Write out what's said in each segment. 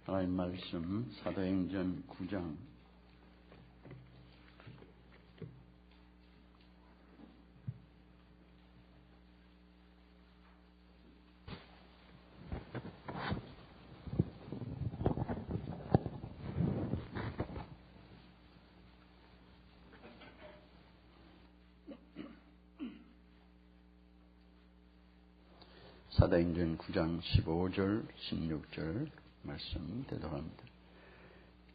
하나님 말씀 사도행전 9장 사도행전 9장 15절 16절 말씀 되도록 합니다.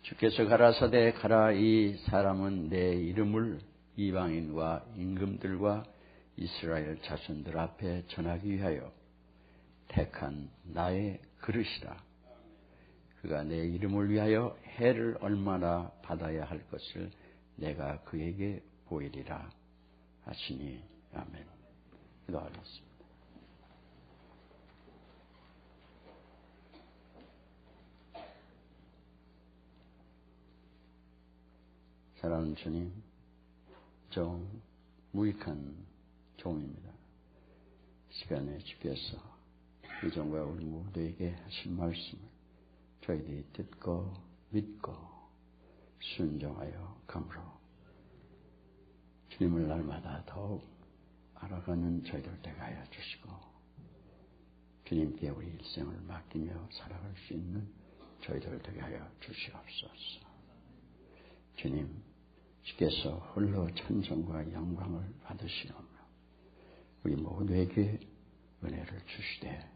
주께서 가라사대 가라, 이 사람은 내 이름을 이방인과 임금들과 이스라엘 자손들 앞에 전하기 위하여 택한 나의 그릇이라. 그가 내 이름을 위하여 해를 얼마나 받아야 할 것을 내가 그에게 보이리라 하시니. 아멘. 기도하겠습니다. 사랑하는 주님, 무익한 종입니다. 시간에 주께서 이 종과 우리 모두에게 하신 말씀을 저희들이 듣고 믿고 순종하여 감으로 주님을 날마다 더욱 알아가는 저희들 되게 하여 주시고, 주님께 우리 일생을 맡기며 살아갈 수 있는 저희들 되게 하여 주시옵소서. 주님, 주께서 홀로 찬송과 영광을 받으시오며 우리 모두에게 은혜를 주시되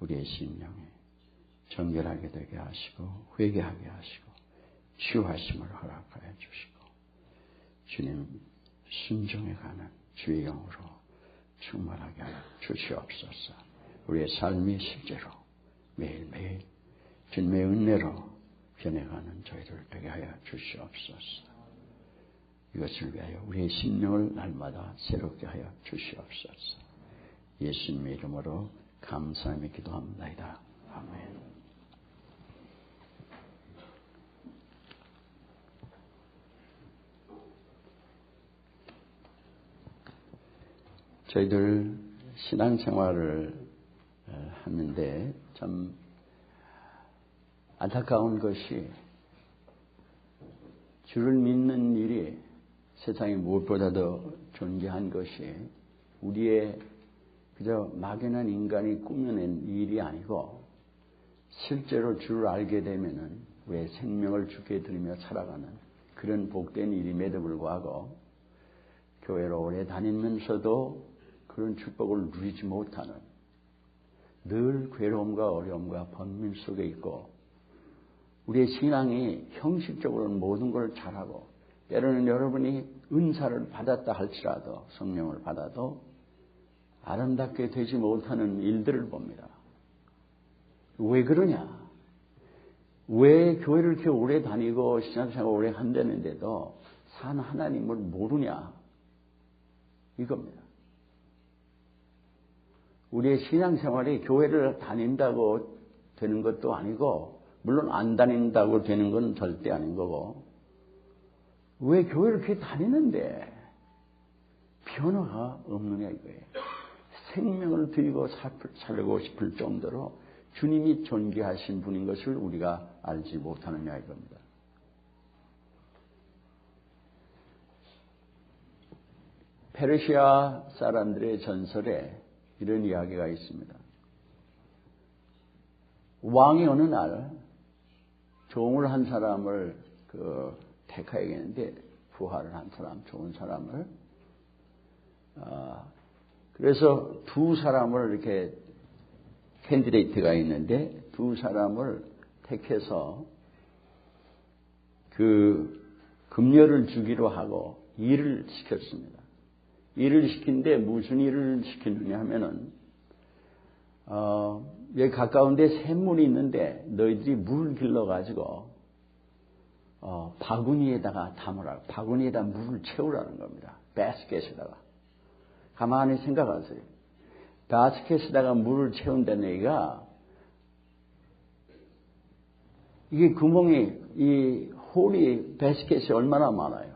우리의 심령에 정결하게 되게 하시고 회개하게 하시고 치유하심을 허락하여 주시고, 주님 순종해 가는 주의 영으로 충만하게 하여 주시옵소서. 우리의 삶이 실제로 매일매일 주님의 은혜로 변해가는 저희들 되게 하여 주시옵소서. 이것을 위하여 우리의 심령을 날마다 새롭게 하여 주시옵소서. 예수님의 이름으로 감사하며 기도합니다. 아멘. 저희들 신앙생활을 하는데 참 안타까운 것이, 주를 믿는 일이 세상에 무엇보다도 존귀한 것이 우리의 그저 막연한 인간이 꾸며낸 일이 아니고, 실제로 주를 알게 되면은 우리의 생명을 주께 드리며 살아가는 그런 복된 일임에도 불구하고 교회로 오래 다니면서도 그런 축복을 누리지 못하는, 늘 괴로움과 어려움과 번민 속에 있고, 우리의 신앙이 형식적으로는 모든 걸 잘하고, 때로는 여러분이 은사를 받았다 할지라도, 성령을 받아도 아름답게 되지 못하는 일들을 봅니다. 왜 그러냐? 왜 교회를 이렇게 오래 다니고 신앙생활 오래 한다는데도 산 하나님을 모르냐? 이겁니다. 우리의 신앙생활이 교회를 다닌다고 되는 것도 아니고, 물론 안 다닌다고 되는 건 절대 아닌 거고, 왜 교회를 그렇게 다니는데 변화가 없느냐 이거예요. 생명을 드리고 살고 싶을 정도로 주님이 존귀하신 분인 것을 우리가 알지 못하느냐 이겁니다. 페르시아 사람들의 전설에 이런 이야기가 있습니다. 왕이 어느 날 종을 한 사람을 택하야겠는데, 부하를 한 사람, 좋은 사람을, 그래서 두 사람을 이렇게 캔디데이트가 있는데 두 사람을 택해서 그 급료를 주기로 하고 일을 시켰습니다. 일을 시킨데 무슨 일을 시키느냐 하면은, 여기 가까운 데 샘물이 있는데 너희들이 물을 길러가지고 바구니에다가 담으라고, 바구니에다 물을 채우라는 겁니다. 바스켓에다가. 가만히 생각하세요. 바스켓에다가 물을 채운다는 얘기가, 이게 구멍이, 이 홀이 바스켓이 얼마나 많아요.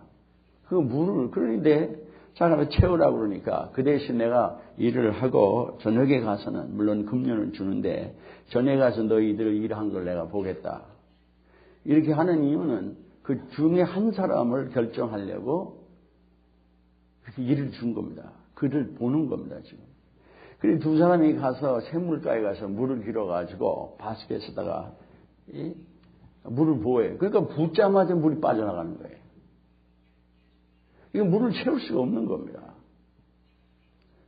그 물을, 그런데 사람을 채우라고 그러니까 그 대신 내가 일을 하고 저녁에 가서는 물론 금년을 주는데 저녁에 가서 너희들 일한 걸 내가 보겠다. 이렇게 하는 이유는 그 중에 한 사람을 결정하려고 그렇게 일을 준 겁니다. 그를 보는 겁니다, 지금. 그리고 두 사람이 가서 샘물가에 가서 물을 길어가지고 바스켓에다가 물을 부어요. 그러니까 붓자마자 물이 빠져나가는 거예요. 이거 물을 채울 수가 없는 겁니다.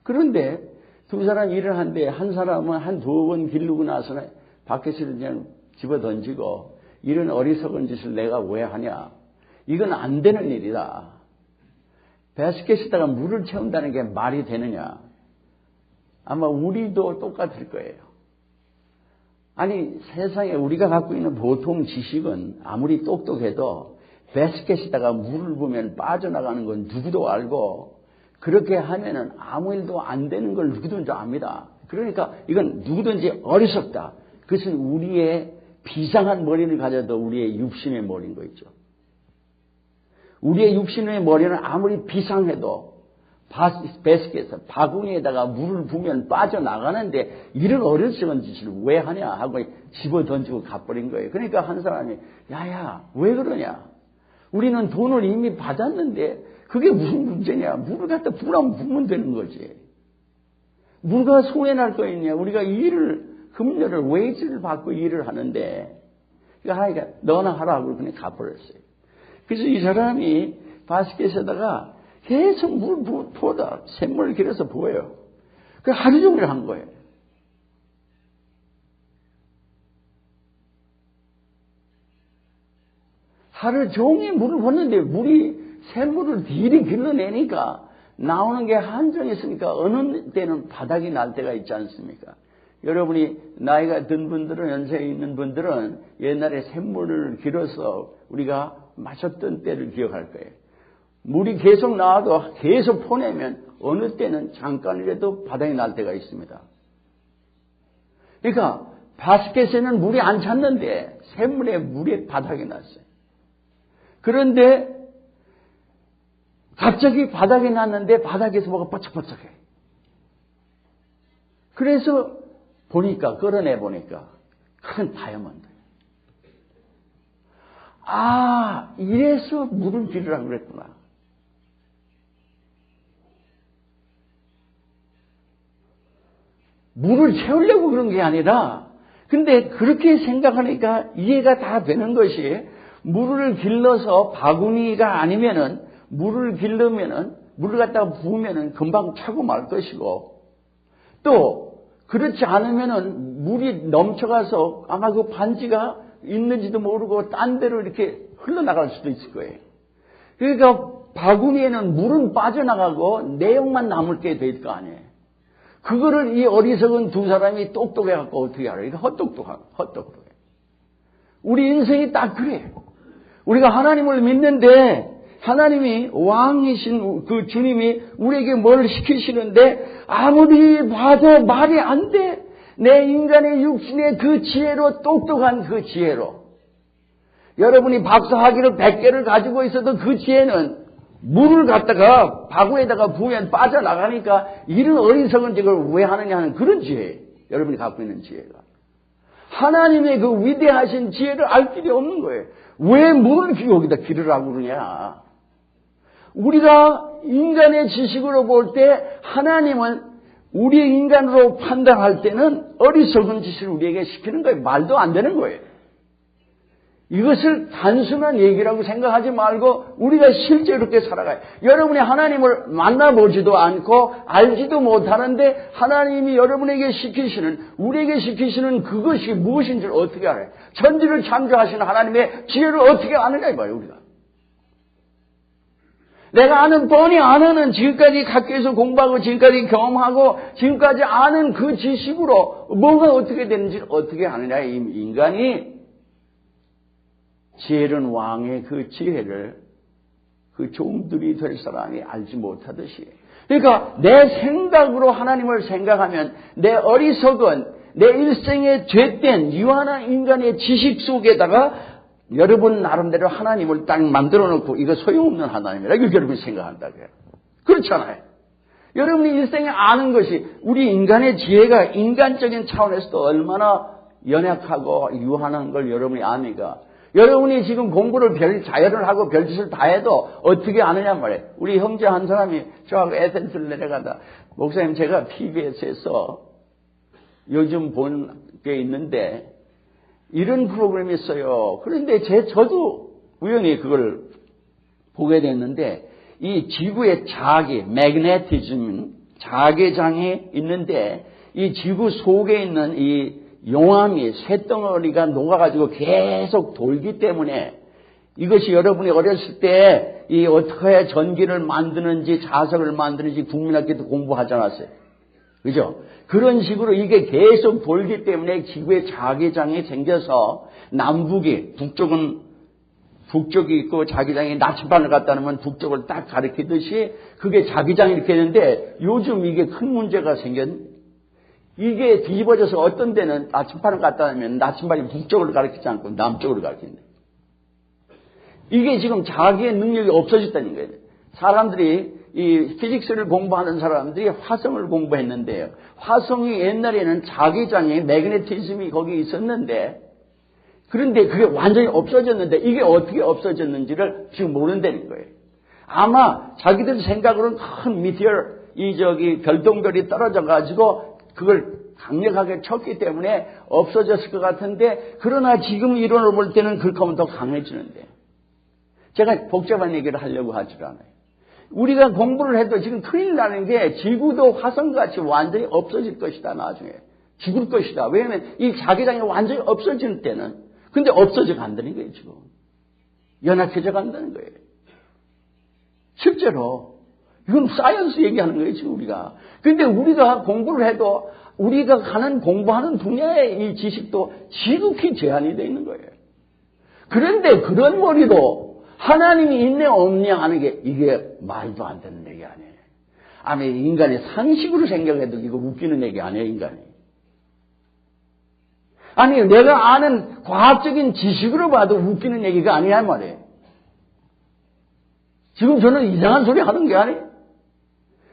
그런데 두 사람 일을 하는데 한 사람은 한 두 번 기르고 나서는 바켓을 그냥 집어 던지고 이런 어리석은 짓을 내가 왜 하냐. 이건 안 되는 일이다. 바스켓에다가 물을 채운다는 게 말이 되느냐. 아마 우리도 똑같을 거예요. 아니 세상에 우리가 갖고 있는 보통 지식은 아무리 똑똑해도 바스켓에다가 물을 부으면 빠져나가는 건 누구도 알고 그렇게 하면은 아무 일도 안 되는 걸 누구든지 압니다. 그러니까 이건 누구든지 어리석다. 그것은 우리의 비상한 머리를 가져도 우리의 육신의 머리인 거 있죠. 우리의 육신의 머리는 아무리 비상해도 바스켓에서 바구니에다가 물을 부으면 빠져나가는데 이런 어리석은 짓을 왜 하냐 하고 집어 던지고 가버린 거예요. 그러니까 한 사람이 야야 왜 그러냐. 우리는 돈을 이미 받았는데 그게 무슨 문제냐. 물을 갖다 부으면 부으면 되는 거지. 뭐가 손해날 거 있냐. 우리가 금년을 웨이지를 받고 일을 하는데 그러니까 너나 하라고 그냥 가버렸어요. 그래서 이 사람이 바스켓에다가 계속 물 부어다 샘물을 길어서 부어요. 그 하루 종일 한 거예요. 하루 종일 물을 부었는데 샘물을 딜이 길러내니까 나오는 게 한정이 있으니까 어느 때는 바닥이 날 때가 있지 않습니까? 여러분이 나이가 든 분들은 연세에 있는 분들은 옛날에 샘물을 길어서 우리가 마셨던 때를 기억할 거예요. 물이 계속 나와도 계속 퍼내면 어느 때는 잠깐이라도 바닥이 날 때가 있습니다. 그러니까 바스켓에는 물이 안 찼는데 샘물에 물이 바닥이 났어요. 그런데 갑자기 바닥이 났는데 바닥에서 뭐가 뻐쩍뻐쩍해. 그래서 끌어내 보니까 큰 다이아몬드. 아, 이래서 물을 기르라고 그랬구나. 물을 채우려고 그런 게 아니라 근데 그렇게 생각하니까 이해가 다 되는 것이 물을 길러서 바구니가 아니면은 물을 길르면은 물을 갖다가 부으면은 금방 차고 말 것이고 또 그렇지 않으면은 물이 넘쳐가서 아마 그 반지가 있는지도 모르고 딴 데로 이렇게 흘러나갈 수도 있을 거예요. 그러니까 바구니에는 물은 빠져나가고 내용만 남을 게 될 거 아니에요. 그거를 이 어리석은 두 사람이 똑똑해갖고 어떻게 알아요? 이거 헛똑똑해. 우리 인생이 딱 그래요. 우리가 하나님을 믿는데 하나님이 왕이신 그 주님이 우리에게 뭘 시키시는데 아무리 봐도 말이 안 돼. 내 인간의 육신의 그 지혜로 똑똑한 그 지혜로. 여러분이 박사학위를 100개를 가지고 있어도 그 지혜는 물을 갖다가 바구에다가 부으면 빠져나가니까 이런 어리석은 짓을 왜 하느냐 하는 그런 지혜. 여러분이 갖고 있는 지혜가. 하나님의 그 위대하신 지혜를 알 길이 없는 거예요. 왜 물을 여기다 기르라고 그러냐. 우리가 인간의 지식으로 볼 때 하나님은 우리 인간으로 판단할 때는 어리석은 짓을 우리에게 시키는 거예요. 말도 안 되는 거예요. 이것을 단순한 얘기라고 생각하지 말고 우리가 실제로 그렇게 살아가요. 여러분이 하나님을 만나보지도 않고 알지도 못하는데 하나님이 여러분에게 시키시는 우리에게 시키시는 그것이 무엇인지를 어떻게 알아요? 천지를 창조하시는 하나님의 지혜를 어떻게 아느냐 이봐요 우리가. 내가 아는 뻔히 아는 지금까지 학교에서 공부하고 지금까지 경험하고 지금까지 아는 그 지식으로 뭐가 어떻게 되는지를 어떻게 아느냐. 이 인간이 지혜로운 왕의 그 지혜를 그 종들이 될 사람이 알지 못하듯이. 그러니까 내 생각으로 하나님을 생각하면 내 어리석은 내 일생의 죄된 유한한 인간의 지식 속에다가 여러분 나름대로 하나님을 딱 만들어 놓고 이거 소용없는 하나님이라고 여러분이 생각한다고요. 그렇잖아요. 여러분이 일생에 아는 것이 우리 인간의 지혜가 인간적인 차원에서도 얼마나 연약하고 유한한 걸 여러분이 아니까. 여러분이 지금 공부를 자연을 하고 별짓을 다 해도 어떻게 아느냐 말이에요. 우리 형제 한 사람이 저하고 에센스를 내려가다 목사님 제가 PBS에서 요즘 본 게 있는데 이런 프로그램이 있어요. 그런데 저도 우연히 그걸 보게 됐는데 이 지구의 자기, 매그네티즘, 자개장이 있는데 이 지구 속에 있는 이 용암이 쇳덩어리가 녹아가지고 계속 돌기 때문에 이것이 여러분이 어렸을 때 이 어떻게 전기를 만드는지 자석을 만드는지 국민학교도 공부하지 않았어요. 그죠? 그런 식으로 이게 계속 돌기 때문에 지구의 자기장이 생겨서 남북이 북쪽이 있고 자기장이 나침반을 갖다 놓으면 북쪽을 딱 가리키듯이 그게 자기장이 이렇게 되는데 요즘 이게 큰 문제가 이게 뒤집어져서 어떤 데는 나침반을 갖다 놓으면 나침반이 북쪽을 가리키지 않고 남쪽으로 가리킨다. 이게 지금 자기의 능력이 없어졌다는 거예요. 사람들이 이 피직스를 공부하는 사람들이 화성을 공부했는데요. 화성이 옛날에는 자기장에 매그네티즘이 거기 있었는데 그런데 그게 완전히 없어졌는데 이게 어떻게 없어졌는지를 지금 모른다는 거예요. 아마 자기들 생각으로는 큰 별똥별이 떨어져 가지고 그걸 강력하게 쳤기 때문에 없어졌을 것 같은데 그러나 지금 이론을 볼 때는 그렇게 하면 더 강해지는데 제가 복잡한 얘기를 하려고 하지 않아요. 우리가 공부를 해도 지금 큰일 나는 게 지구도 화성같이 완전히 없어질 것이다 나중에. 죽을 것이다. 왜냐하면 이 자기장이 완전히 없어질 때는 근데 없어져 간다는 거예요 지금. 연약해져 간다는 거예요. 실제로 이건 사이언스 얘기하는 거예요 지금 우리가. 근데 우리가 공부를 해도 우리가 공부하는 분야의 이 지식도 지극히 제한이 되어 있는 거예요. 그런데 그런 머리로 하나님이 있냐 없냐 하는 게 이게 말도 안 되는 얘기 아니에요. 아니 인간의 상식으로 생각해도 이거 웃기는 얘기 아니에요 인간이. 아니 내가 아는 과학적인 지식으로 봐도 웃기는 얘기가 아니야 말이에요. 지금 저는 이상한 소리 하는 게 아니에요.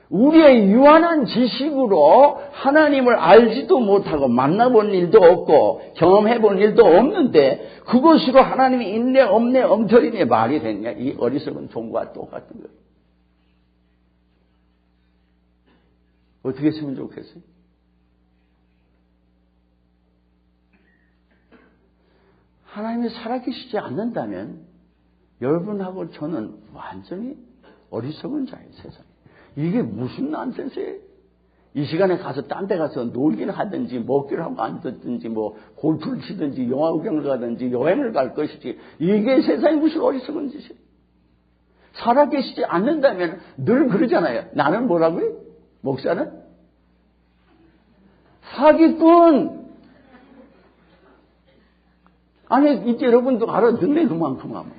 우리의 유한한 지식으로 하나님을 알지도 못하고 만나본 일도 없고 경험해본 일도 없는데 그것으로 하나님이 있네 없네 엉터리네 말이 됐냐. 이 어리석은 종과 똑같은 거예요. 어떻게 했으면 좋겠어요? 하나님이 살아계시지 않는다면 여러분하고 저는 완전히 어리석은 자예요 세상에. 이게 무슨 난센스예요? 이 시간에 가서 딴 데 가서 놀기를 하든지 먹기를 하고 앉든지 뭐 골프를 치든지 영화 구경을 가든지 여행을 갈 것이지 이게 세상에 무슨 어리석은 짓이에요. 살아계시지 않는다면 늘 그러잖아요. 나는 뭐라고요? 목사는? 사기꾼! 아니 이제 여러분도 알아듣네 그만큼 하면.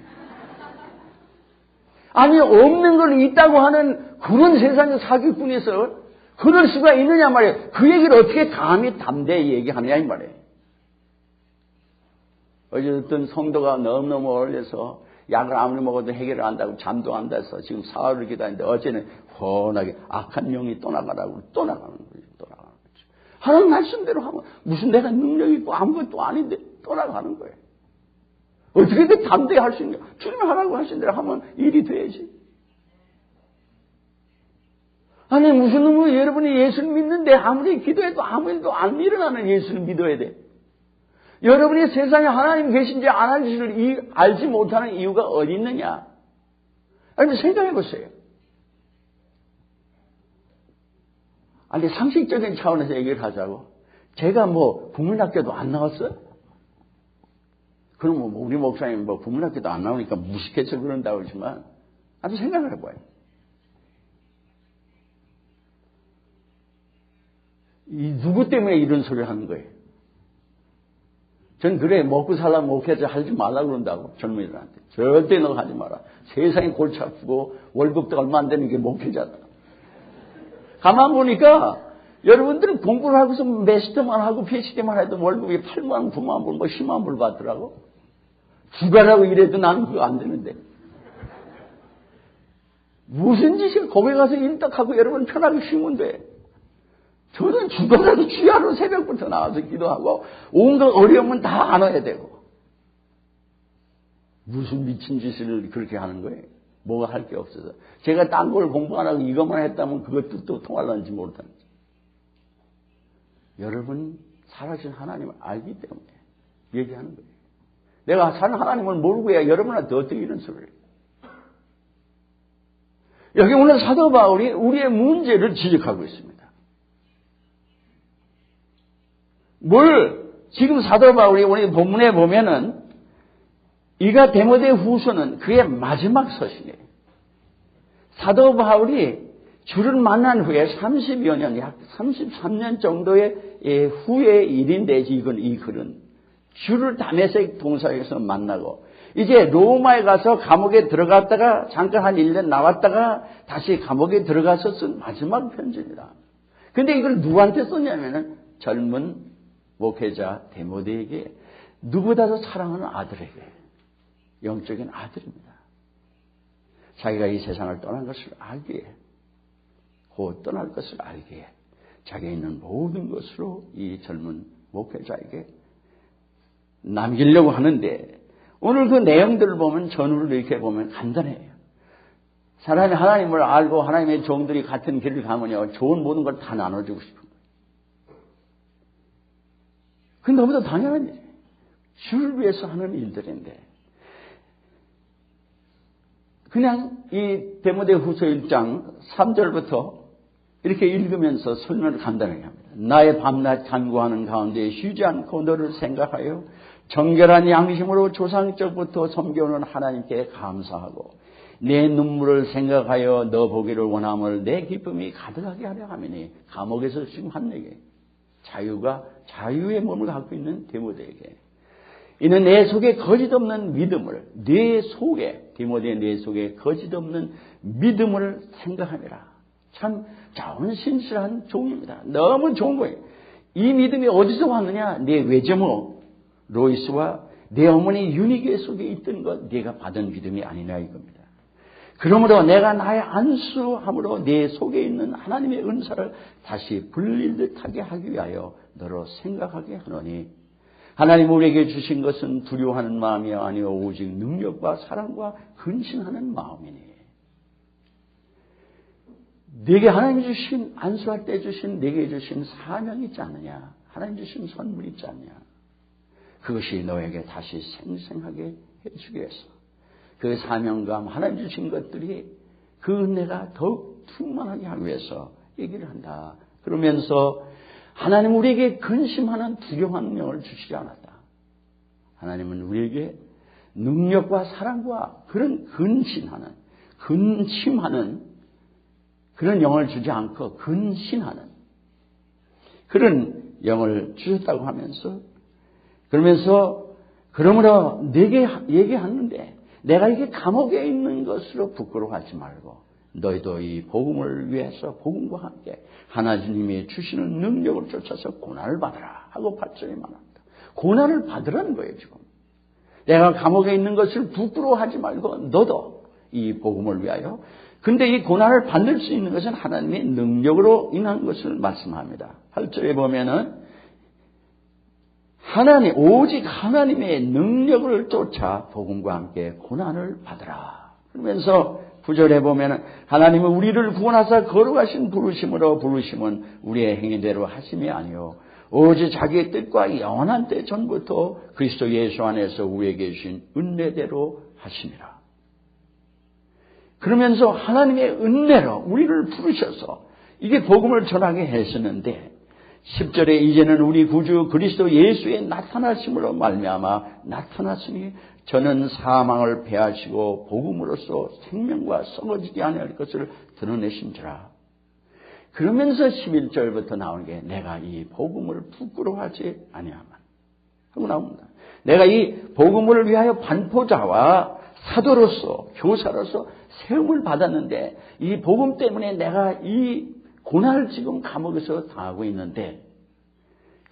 아니 없는 걸 있다고 하는 그런 세상의 사기꾼에서 그럴 수가 있느냐 말이에요. 그 얘기를 어떻게 감히 담대히 얘기하느냐 이 말이에요. 어제 어떤 성도가 너무너무 어울려서 약을 아무리 먹어도 해결을 한다고 잠도 안 자서 지금 사흘을 기다리는데 어제는 훤하게 악한 영이 또 나가라고 또 나가는 거죠. 또 나가는 거죠. 하나님 말씀대로 하면 무슨 내가 능력이 있고 아무것도 아닌데 또 나가는 거예요. 어떻게든 담대히 할 수 있는 게 주님 하라고 하신 대로 하면 일이 돼야지. 아니 무슨 놈은 여러분이 예수를 믿는데 아무리 기도해도 아무 일도 안 일어나는 예수를 믿어야 돼. 여러분이 세상에 하나님 계신지 안 하는지를 알지 못하는 이유가 어디 있느냐. 아니 생각해 보세요. 아니 상식적인 차원에서 얘기를 하자고. 제가 뭐 국민학교도 안 나왔어요? 그럼 뭐 우리 목사님 뭐 국민학교도 안 나오니까 무식해서 그런다고 하지만 아주 생각을 해봐요. 누구 때문에 이런 소리를 하는 거예요? 전 그래 먹고 살라면 목회자 하지 말라고 그런다고 젊은이들한테. 절대 너 하지 마라. 세상이 골치 아프고 월급도 얼마 안 되는 게 목회자다. 가만 보니까 여러분들은 공부를 하고서 마스터만 하고 PhD만 해도 월급이 8만, 9만 불, 뭐 10만 불 받더라고. 주가라고 이래도 나는 그거 안 되는데. 무슨 짓을 거기 가서 일떡하고 여러분 편하게 쉬면 돼. 저는 죽어라도 주야로 새벽부터 나와서 기도하고 온갖 어려움은 다 안아야 되고. 무슨 미친 짓을 그렇게 하는 거예요? 뭐가 할 게 없어서. 제가 딴 걸 공부 안 하고 이것만 했다면 그것도 또 통할런지 모르다는지. 여러분 살아계신 하나님을 알기 때문에 얘기하는 거예요. 내가 사는 하나님을 모르고 해야 여러분한테 어떻게 이런 소리를 해요? 여기 오늘 사도 바울이 우리의 문제를 지적하고 있습니다. 지금 사도 바울이 우리 본문에 보면은 이가 데모데 후서는 그의 마지막 서신이에요. 사도 바울이 주를 만난 후에 30여 년, 약 33년 정도의 후의 일인데 이 글은 주를 다메섹 동사에서 만나고 이제 로마에 가서 감옥에 들어갔다가 잠깐 한 1년 나왔다가 다시 감옥에 들어가서 쓴 마지막 편지입니다. 근데 이걸 누구한테 썼냐면은 젊은 목회자 데모데에게 누구보다도 사랑하는 아들에게 영적인 아들입니다. 자기가 이 세상을 떠난 것을 알기에 곧 떠날 것을 알기에 자기가 있는 모든 것으로 이 젊은 목회자에게 남기려고 하는데 오늘 그 내용들을 보면 전후를 이렇게 보면 간단해요. 사람이 하나님을 알고 하나님의 종들이 같은 길을 가면요 좋은 모든 걸 다 나눠주고 싶은 거예요. 그건 너무도 당연한 일이에요. 주를 위해서 하는 일들인데 그냥 이 데모데 후서 1장 3절부터 이렇게 읽으면서 설명을 간단하게 합니다. 나의 밤낮 간구하는 가운데 쉬지 않고 너를 생각하여 정결한 양심으로 조상적부터 섬겨오는 하나님께 감사하고 내 눈물을 생각하여 너 보기를 원함을 내 기쁨이 가득하게 하려 하매니 감옥에서 지금 한 얘기예요. 자유의 몸을 갖고 있는 데모데에게 이는 내 속에 거짓없는 믿음을 디모데 내 속에 거짓없는 믿음을 생각하느라 참 좋은 신실한 종입니다. 너무 좋은 거예요. 이 믿음이 어디서 왔느냐? 내 외조모 로이스와 내 어머니 유니게 속에 있던 것 네가 받은 믿음이 아니냐 이겁니다. 그러므로 내가 나의 안수함으로 내 속에 있는 하나님의 은사를 다시 불릴 듯하게 하기 위하여 너로 생각하게 하노니 하나님 우리에게 주신 것은 두려워하는 마음이 아니요 오직 능력과 사랑과 근신하는 마음이니 네게 하나님이 주신 안수할 때 주신 네게 주신 사명이 있지 않느냐. 하나님 주신 선물이 있지 않느냐. 그것이 너에게 다시 생생하게 해주기 위해서 그 사명감 하나님 주신 것들이 그 은혜가 더욱 충만하게 하기 위해서 얘기를 한다. 그러면서 하나님 우리에게 근심하는 두려워하는 영을 주시지 않았다. 하나님은 우리에게 능력과 사랑과 그런 근심하는 그런 영을 주지 않고 근신하는 그런 영을 주셨다고 하면서 그러므로 내게 얘기하는데 내가 이게 감옥에 있는 것으로 부끄러워하지 말고 너희도 이 복음을 위해서 복음과 함께 하나님이 주시는 능력을 쫓아서 고난을 받으라 하고 8절에 말합니다. 고난을 받으라는 거예요 지금. 내가 감옥에 있는 것을 부끄러워하지 말고 너도 이 복음을 위하여 근데 이 고난을 받을 수 있는 것은 하나님의 능력으로 인한 것을 말씀합니다. 8절에 보면은 오직 하나님의 능력을 쫓아 복음과 함께 고난을 받으라. 그러면서 9절에 보면은 하나님은 우리를 구원하사 거룩하신 부르심은 우리의 행위대로 하심이 아니요 오직 자기의 뜻과 영원한 때 전부터 그리스도 예수 안에서 우리에게 주신 은혜대로 하심이라. 그러면서 하나님의 은혜로 우리를 부르셔서 이게 복음을 전하게 하시는데 10절에 이제는 우리 구주 그리스도 예수의 나타나심으로 말미암아 나타났으니 저는 사망을 패하시고 복음으로써 생명과 썩어지지 아니할 것을 드러내신지라. 그러면서 11절부터 나오는 게 내가 이 복음을 부끄러워하지 아니하만 하고 나옵니다. 내가 이 복음을 위하여 반포자와 사도로서 교사로서 세움을 받았는데 이 복음 때문에 내가 이 고난을 지금 감옥에서 당하고 있는데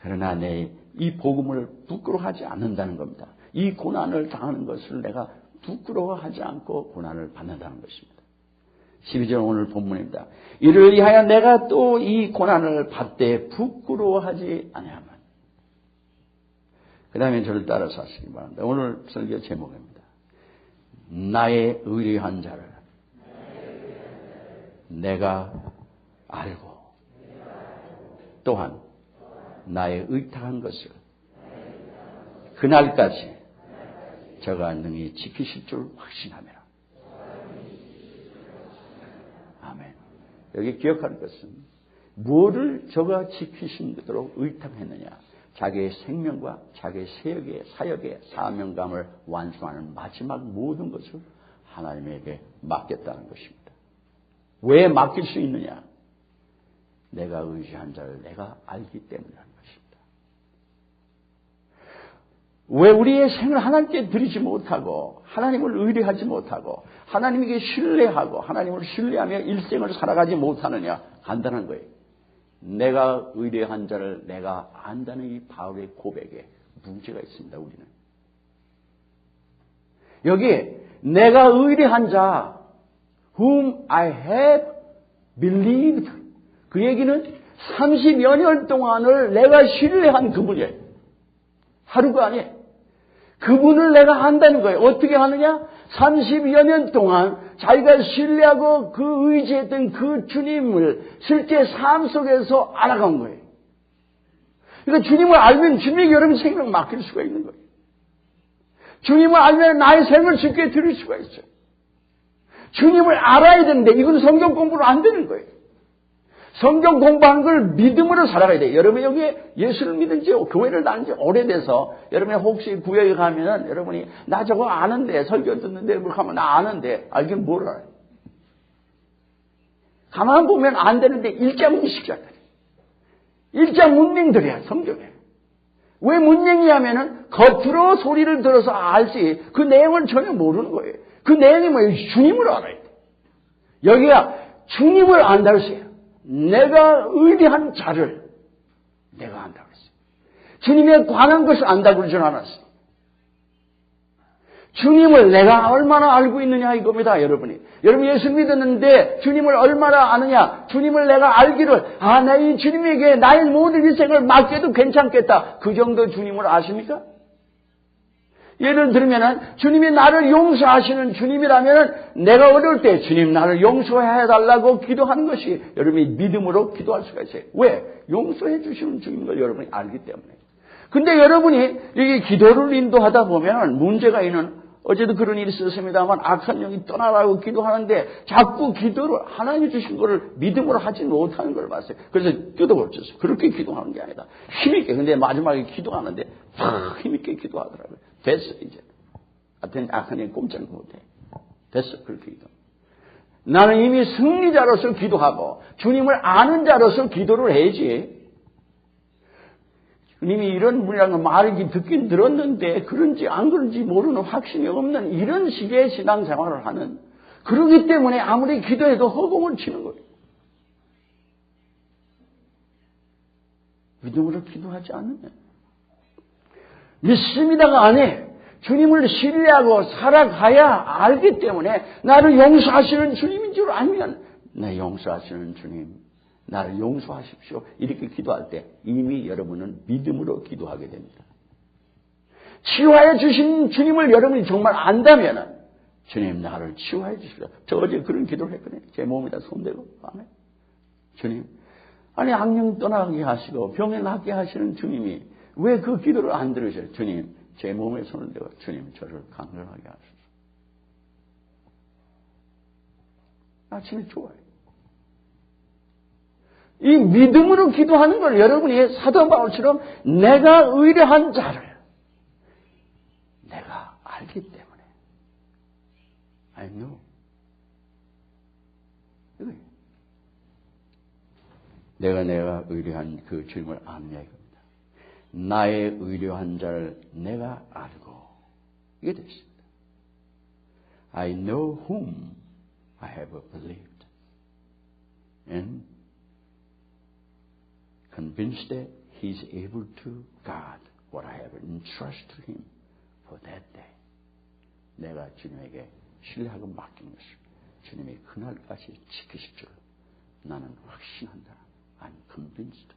그러나 내 이 복음을 부끄러워하지 않는다는 겁니다. 이 고난을 당하는 것을 내가 부끄러워하지 않고 고난을 받는다는 것입니다. 12절 오늘 본문입니다. 이를 위하여 내가 또 이 고난을 받되 부끄러워하지 아니하면. 그 다음에 저를 따라서 하시기 바랍니다. 오늘 설교 제목입니다. 나의 의리한 자를 내가 알고 또한 나의 의탁한 것을 그날까지 저가 능히 지키실 줄 확신하매라. 아멘. 여기 기억할 것은 무엇을 저가 지키시도록 의탁했느냐. 자기의 생명과 자기의 사역의 사명감을 완수하는 마지막 모든 것을 하나님에게 맡겼다는 것입니다. 왜 맡길 수 있느냐? 내가 의지한 자를 내가 알기 때문이라는 것입니다. 왜 우리의 생을 하나님께 드리지 못하고 하나님을 의뢰하지 못하고 하나님에게 신뢰하고 하나님을 신뢰하며 일생을 살아가지 못하느냐? 간단한 거예요. 내가 의뢰한 자를 내가 안다는 이 바울의 고백에 문제가 있습니다. 우리는. 여기 내가 의뢰한 자 whom I have believed 그 얘기는 30여 년 동안을 내가 신뢰한 그분이에요. 하루가 아니에요. 그분을 내가 안다는 거예요. 어떻게 하느냐? 30여 년 동안 자기가 신뢰하고 그 의지했던 그 주님을 실제 삶 속에서 알아간 거예요. 그러니까 주님을 알면 주님에게 여러분 생명 맡길 수가 있는 거예요. 주님을 알면 나의 생을 주께 드릴 수가 있어요. 주님을 알아야 되는데 이건 성경 공부로 안 되는 거예요. 성경 공부하는 걸 믿음으로 살아가야 돼요. 여러분이 여기 예수를 믿은 지 교회를 다닌 지 오래돼서 여러분이 혹시 구역에 가면 여러분이 나 저거 아는데 설교 듣는데 그렇게 하면 나 아는데 알긴 뭘 알아요. 가만 보면 안 되는데 일자문식자들 일자문맹들이야 성경에. 왜 문맹이냐면은 겉으로 소리를 들어서 알지 그 내용을 전혀 모르는 거예요. 그 내용이 뭐예요? 주님을 알아야 돼. 여기가 주님을 안다고 했어요. 내가 의리한 자를 내가 안다고 했어요. 주님에 관한 것을 안다고 그러지 않았어요. 주님을 내가 얼마나 알고 있느냐 이겁니다. 여러분 예수 믿었는데 주님을 얼마나 아느냐. 주님을 내가 알기를 나 이 주님에게 나의 모든 일생을 맡겨도 괜찮겠다. 그 정도 주님을 아십니까? 예를 들면은 주님이 나를 용서하시는 주님이라면은 내가 어려울 때 주님 나를 용서해 달라고 기도하는 것이 여러분이 믿음으로 기도할 수가 있어요. 왜? 용서해 주시는 주님인 걸 여러분이 알기 때문에. 근데 여러분이 여기 기도를 인도하다 보면 문제가 있는 어제도 그런 일이 있었습니다만 악한 영이 떠나라고 기도하는데 자꾸 기도를 하나님이 주신 거를 믿음으로 하지 못하는 걸 봤어요. 그래서 뜯어버렸어요. 그렇게 기도하는 게 아니다. 힘있게. 근데 마지막에 기도하는데 힘있게 기도하더라고요. 됐어 이제. 하여튼 악한 영이 꼼짝 못해. 됐어 그렇게 기도. 나는 이미 승리자로서 기도하고 주님을 아는 자로서 기도를 해야지. 주님이 이런 분이라는 말을 듣긴 들었는데 그런지 안 그런지 모르는 확신이 없는 이런 식의 신앙생활을 하는 그러기 때문에 아무리 기도해도 허공을 치는 거예요. 믿음으로 기도하지 않으면 믿습니다가 아니에요. 주님을 신뢰하고 살아가야 알기 때문에 나를 용서하시는 주님인 줄 알면 나 용서하시는 주님 나를 용서하십시오. 이렇게 기도할 때 이미 여러분은 믿음으로 기도하게 됩니다. 치유하여 주신 주님을 여러분이 정말 안다면 주님 나를 치유하여 주시라. 저 어제 그런 기도를 했거든요. 제 몸에다 손대고 아멘. 주님 아니 악령 떠나게 하시고 병에 낫게 하시는 주님이 왜 그 기도를 안 들으셔요? 주님 제 몸에 손을 대고 주님 저를 강건하게 하소서. 아침에 좋아요. 이 믿음으로 기도하는 걸 여러분이 사도 바울처럼 내가 의뢰한 자를 내가 알기 때문에 I know. 내가 의뢰한 그 주님을 아느냐 이겁니다. 나의 의뢰한 자를 내가 알고 이게 됐습니다. I know whom I have believed and convinced that he is able to guard what I have entrusted to him for that day. 내가 주님에게 신뢰하고 맡긴 것을 주님이 그날까지 지키실 줄 나는 확신한다. I'm convinced.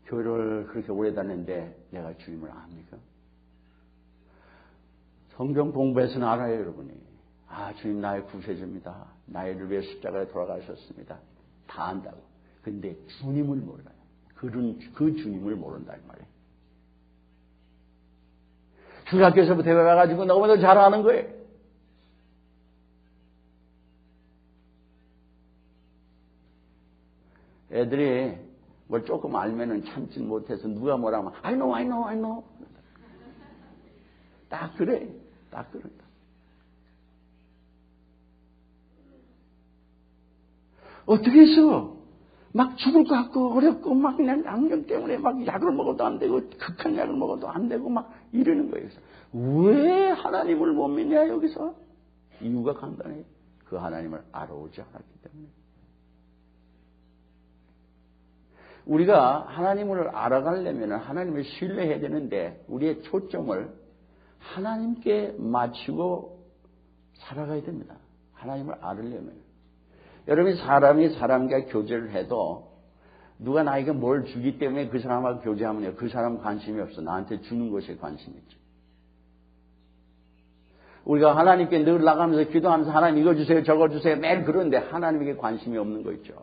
교회를 그렇게 오래 다녔는데 내가 주님을 압니까? 성경 공부해서는 알아요, 여러분이. 아, 주님 나의 구세주입니다. 나를 위해 십자가에 돌아가셨습니다. 다 안다고. 근데 주님을 몰라요. 그 주님을 모른다 이 말이에요. 중학교에서부터 배워가지고 너무도 잘 아는 거예요. 애들이 뭘 조금 알면은 참지 못해서 누가 뭐라면 I know. 딱 그래. 딱 그런다. 어떻게 해서 막 죽을 것 같고 어렵고 막 그냥 악령 때문에 막 약을 먹어도 안 되고 극한 약을 먹어도 안 되고 막 이러는 거예요. 왜 하나님을 못 믿냐 여기서? 이유가 간단해요. 그 하나님을 알아오지 않았기 때문에. 우리가 하나님을 알아가려면 하나님을 신뢰해야 되는데 우리의 초점을 하나님께 맞추고 살아가야 됩니다. 하나님을 알으려면. 여러분이 사람이 사람과 교제를 해도 누가 나에게 뭘 주기 때문에 그 사람하고 교제하면요. 그 사람 관심이 없어. 나한테 주는 것에 관심이 있죠. 우리가 하나님께 늘 나가면서 기도하면서 하나님 이거 주세요 저거 주세요 매일 그러는데 하나님에게 관심이 없는 거 있죠.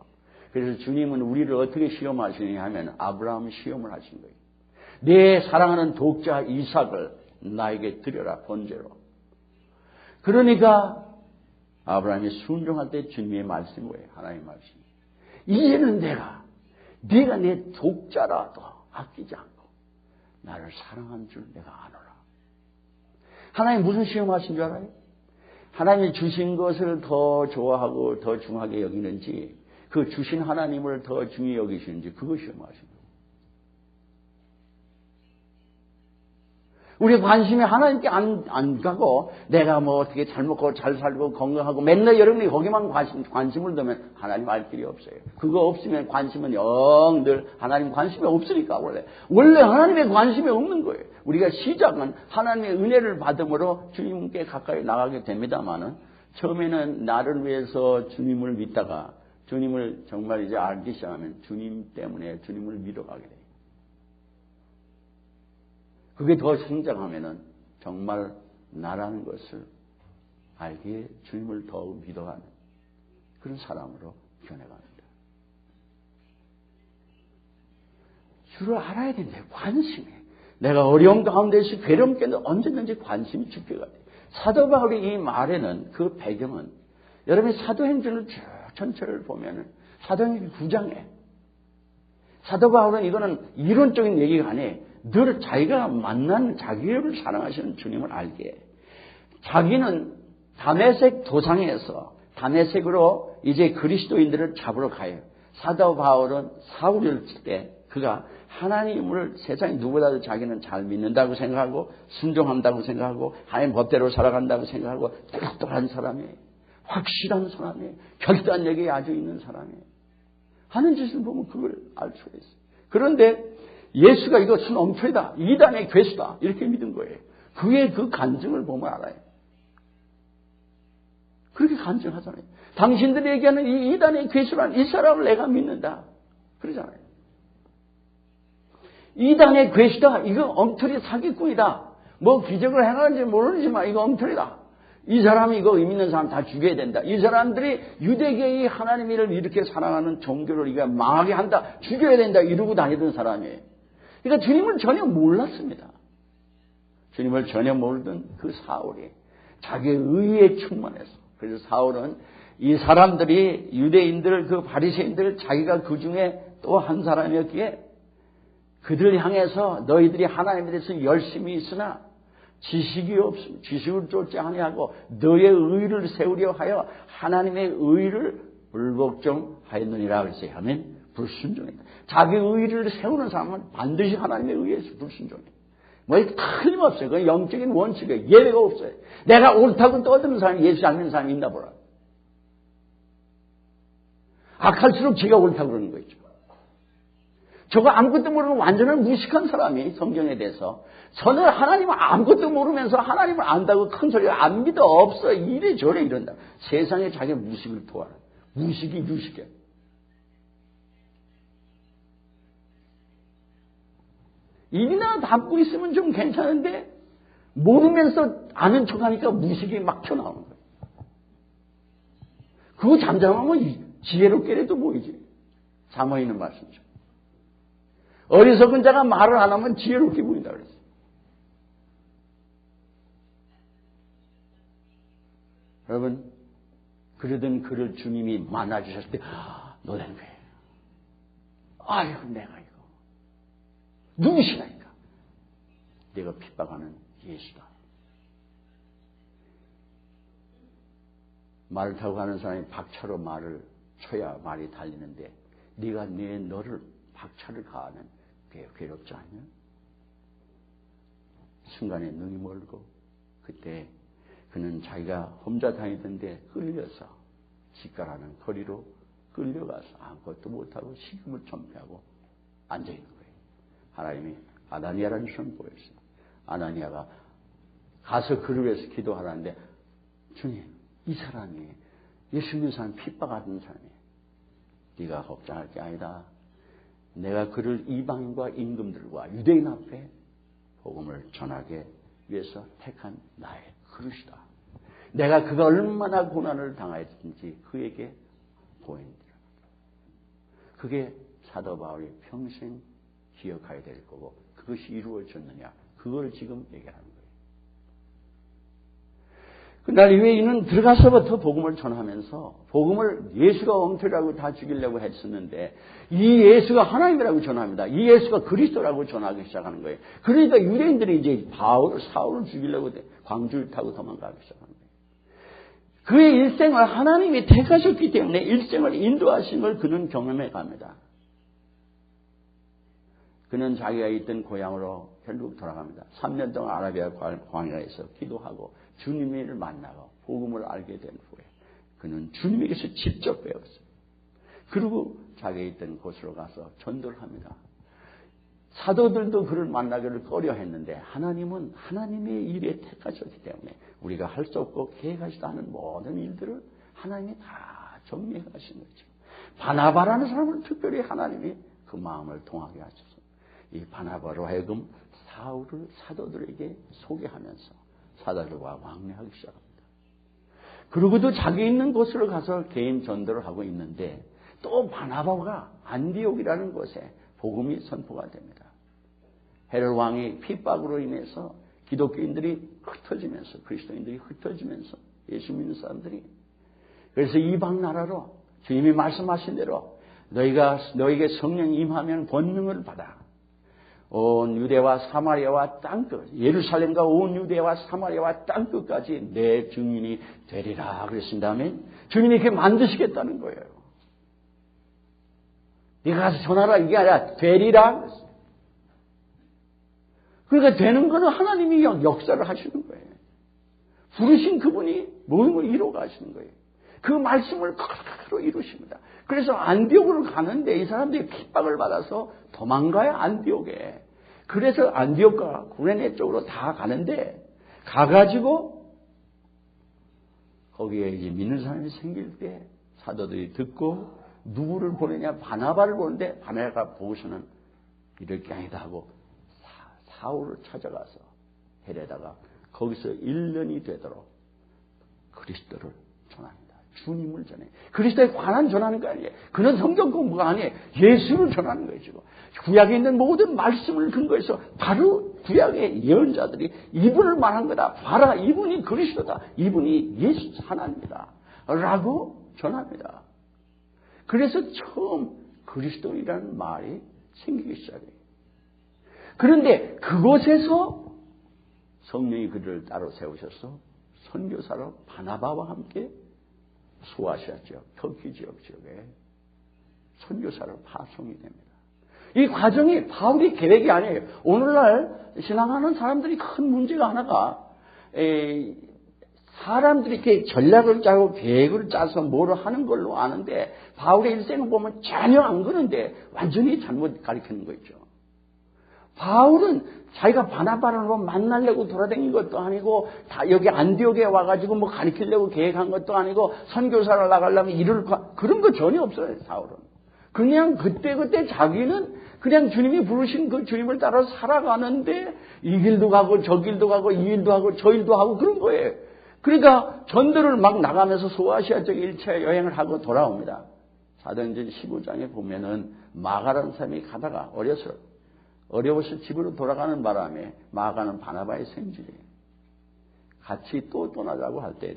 그래서 주님은 우리를 어떻게 시험하시느냐 하면 아브라함 시험을 하신 거예요. 내 사랑하는 독자 이삭을 나에게 드려라 번제로. 그러니까 아브라함이 순종할 때 주님의 말씀이 뭐예요? 하나님의 말씀이. 이제는 네가 내 독자라도 아끼지 않고 나를 사랑한 줄 내가 아노라. 하나님 무슨 시험하신 줄 알아요? 하나님이 주신 것을 더 좋아하고 더 중하게 여기는지 그 주신 하나님을 더 중히 여기시는지 그거 시험하신 거예요. 우리의 관심이 하나님께 안 가고 내가 뭐 어떻게 잘 먹고 잘 살고 건강하고 맨날 여러분이 거기만 관심을 두면 하나님 알 길이 없어요. 그거 없으면 관심은 영 늘 하나님 관심이 없으니까 원래 하나님의 관심이 없는 거예요. 우리가 시작은 하나님의 은혜를 받음으로 주님께 가까이 나가게 됩니다만은 처음에는 나를 위해서 주님을 믿다가 주님을 정말 이제 알기 시작하면 주님 때문에 주님을 믿어가게 돼요. 그게 더 성장하면은 정말 나라는 것을 알기에 주님을 더욱 믿어가는 그런 사람으로 변해갑니다. 주를 알아야 된대. 관심이. 내가 어려운 가운데서 괴롭게도 언제든지 관심이 죽게가 돼. 사도 바울의 이 말에는 그 배경은 여러분이 사도행전을 쭉 전체를 보면은 사도행전 9장에 사도 바울은 이거는 이론적인 얘기가 아니에요. 늘 자기가 만난 자기를 사랑하시는 주님을 알게. 자기는 다메섹 도상에서 다메섹으로 이제 그리스도인들을 잡으러 가요. 사도 바울은 사울을 칠 때 그가 하나님을 세상에 누구보다도 자기는 잘 믿는다고 생각하고 순종한다고 생각하고 하나님 법대로 살아간다고 생각하고 똑똑한 사람이에요. 확실한 사람이에요. 결단력이 아주 있는 사람이에요. 하는 짓을 보면 그걸 알 수가 있어요. 그런데 예수가 이것은 엉터리다. 이단의 괴수다. 이렇게 믿은 거예요. 그의 그 간증을 보면 알아요. 그렇게 간증하잖아요. 당신들이 얘기하는 이 이단의 괴수란 이 사람을 내가 믿는다. 그러잖아요. 이단의 괴수다. 이거 엉터리 사기꾼이다. 뭐 기적을 행하는지 모르지만 이거 엉터리다. 이 사람이 이거 의미 있는 사람 다 죽여야 된다. 이 사람들이 유대계의 하나님을 이렇게 사랑하는 종교를 이거 망하게 한다. 죽여야 된다. 이러고 다니던 사람이에요. 그러니까 주님을 전혀 몰랐습니다. 주님을 전혀 모르던 그 사울이 자기의 의에 충만해서. 그래서 사울은 이 사람들이 유대인들 그 바리새인들 자기가 그 중에 또 한 사람이었기에 그들을 향해서 너희들이 하나님에 대해서 열심히 있으나 지식이 없음, 지식을 쫓지 아니하고 너의 의를 세우려 하여 하나님의 의를 불복종하였느니라 그랬어요. 하면 불순종이다. 자기 의를 세우는 사람은 반드시 하나님의 의에서 불순종이에요. 뭐 틀림없어요. 그건 영적인 원칙이에요. 예외가 없어요. 내가 옳다고 떠드는 사람이 예수 안 믿는 사람이 있나 보라. 악할수록 지가 옳다고 그러는 거죠. 저거 아무것도 모르는 완전한 무식한 사람이 성경에 대해서 저는 하나님을 아무것도 모르면서 하나님을 안다고 큰 소리가 안 믿어 없어 이래저래 이런다. 세상에 자기 무식을 도와라. 무식이 유식해. 입이나 닫고 있으면 좀 괜찮은데 모르면서 아는 척하니까 무식이 막 튀어나오는 거예요. 그거 잠잠하면 지혜롭게라도 보이지. 잠어 있는 말씀이죠. 어리석은 자가 말을 안 하면 지혜롭게 보인다 그랬어요. 여러분, 그러던 그를 주님이 만나주셨을 때 놀란 거예요. 아이고 내가 이거 누구시라니까. 내가 핍박하는 예수다. 말을 타고 가는 사람이 박차로 말을 쳐야 말이 달리는데 네가 너를 박차를 가하면 괴롭지 않냐? 순간에 눈이 멀고 그때 그는 자기가 혼자 다니던데 끌려서 직가라는 거리로 끌려가서 아무것도 못하고 식음을 전폐하고 앉아있는 거예요. 하나님이 아나니아라는 사람을 보였어요. 아나니아가 가서 그를 위해서 기도하라는데 주님 이 사람이 예수 믿는 사람 핍박하던 사람이에요. 네가 걱정할 게 아니다. 내가 그를 이방인과 임금들과 유대인 앞에 복음을 전하기 위해서 택한 나의 그릇이다. 내가 그가 얼마나 고난을 당하였든지 그에게 보인다. 그게 사도 바울이 평생 기억해야 될 거고 그것이 이루어졌느냐 그걸 지금 얘기하는 거예요. 그날 이후에 이는 들어가서부터 복음을 전하면서 복음을 예수가 엉터리라고 다 죽이려고 했었는데 이 예수가 하나님이라고 전합니다. 이 예수가 그리스도라고 전하기 시작하는 거예요. 그러니까 유대인들이 이제 사울을 죽이려고 광주를 타고 도망가기 시작하는 거예요. 그의 일생을 하나님이 택하셨기 때문에 일생을 인도하신 걸 그는 경험해 갑니다. 그는 자기가 있던 고향으로 결국 돌아갑니다. 3년 동안 아라비아 광야에서 기도하고 주님을 만나고 복음을 알게 된 후에 그는 주님에게서 직접 배웠어요. 그리고 자기가 있던 곳으로 가서 전도를 합니다. 사도들도 그를 만나기를 꺼려했는데 하나님은 하나님의 일에 택하셨기 때문에 우리가 할 수 없고 계획하지도 않은 모든 일들을 하나님이 다 정리해 가신 거죠. 바나바라는 사람을 특별히 하나님이 그 마음을 통하게 하셔서 이 바나바로 하여금 사울을 사도들에게 소개하면서 사도들과 왕래하기 시작합니다. 그러고도 자기 있는 곳으로 가서 개인 전도를 하고 있는데 또 바나바가 안디옥이라는 곳에 복음이 선포가 됩니다. 헤롯 왕의 핍박으로 인해서 기독교인들이 흩어지면서 그리스도인들이 흩어지면서 예수 믿는 사람들이 그래서 이방 나라로 주님이 말씀하신 대로 너에게 성령이 임하면 권능을 받아 온 유대와 사마리아와 땅끝 예루살렘과 온 유대와 사마리아와 땅끝까지 내 증인이 되리라 그랬습니다면 주님이 이렇게 만드시겠다는 거예요. 네가 가서 전하라 이게 아니라 되리라 그랬어요. 그러니까 되는 거는 하나님이 역사를 하시는 거예요. 부르신 그분이 모임을 이루어 가시는 거예요. 그 말씀을 그대로 이루십니다. 그래서 안디옥으로 가는데 이 사람들이 핍박을 받아서 도망가요. 안디옥에. 그래서 안디옥과 구레네 쪽으로 다 가는데 가가지고 거기에 이제 믿는 사람이 생길 때 사도들이 듣고 누구를 보내냐 바나바를 보는데 바나바가 보고서는 이럴 게 아니다 하고 사울을 찾아가서 헤레다가 거기서 1년이 되도록 그리스도를 전합니다. 주님을 전해. 그리스도에 관한 전하는 거 아니에요. 그는 성경 공부가 아니에요. 예수를 전하는 거예요. 지금. 구약에 있는 모든 말씀을 근거해서 바로 구약의 예언자들이 이분을 말한 거다. 봐라 이분이 그리스도다. 이분이 예수 하나님이다. 라고 전합니다. 그래서 처음 그리스도이라는 말이 생기기 시작해요. 그런데 그곳에서 성령이 그들을 따로 세우셔서 선교사로 바나바와 함께 소아시아 지역, 터키 지역에 선교사로 파송이 됩니다. 이 과정이 바울의 계획이 아니에요. 오늘날 신앙하는 사람들이 큰 문제가 하나가 사람들이 이렇게 전략을 짜고 계획을 짜서 뭐를 하는 걸로 아는데 바울의 일생을 보면 전혀 안 그런데 완전히 잘못 가르치는 거 있죠. 바울은 자기가 바나바를 만나려고 돌아다닌 것도 아니고 다 여기 안디옥에 와가지고 뭐 가르치려고 계획한 것도 아니고 선교사를 나가려면 일을 그런 거 전혀 없어요. 바울은 그냥 그때 자기는 그냥 주님이 부르신 그 주님을 따라 살아가는데 이 길도 가고 저 길도 가고 이 일도 하고 저 일도 하고 그런 거예요. 그러니까 전도를 막 나가면서 소아시아 쪽 1차 여행을 하고 돌아옵니다. 사도행전 15장에 보면은 마가라는 사람이 가다가 어려워서 집으로 돌아가는 바람에 마가는 바나바의 생질이에요. 같이 또 떠나자고 할 때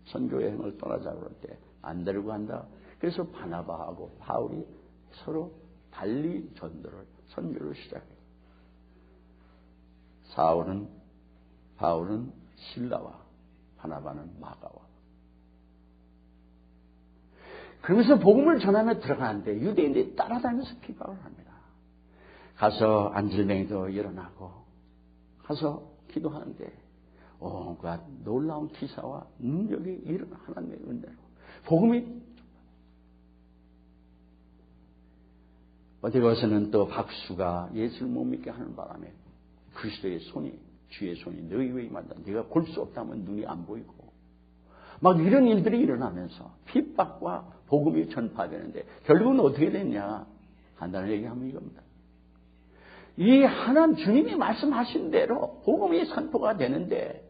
선교여행을 떠나자고 할 때 안 데리고 간다. 그래서 바나바하고 바울이 서로 달리 선교를 시작해요. 바울은 실라와 바나바는 마가와. 그러면서 복음을 전하며 들어가는데 유대인들이 따라다니면서 비방을 합니다. 가서 안질뱅이도 일어나고 가서 기도하는데 온갖 놀라운 기사와 능력이 일어나 하나님의 은혜로 복음이 어디 가서는 또 박수가 예수를 못 믿게 하는 바람에 그리스도의 주의 손이 너희 위에 임한다. 네가 볼 수 없다면 눈이 안 보이고 막 이런 일들이 일어나면서 핍박과 복음이 전파되는데 결국은 어떻게 됐냐? 간단히 얘기하면 이겁니다. 이 하나님 주님이 말씀하신 대로 복음이 선포가 되는데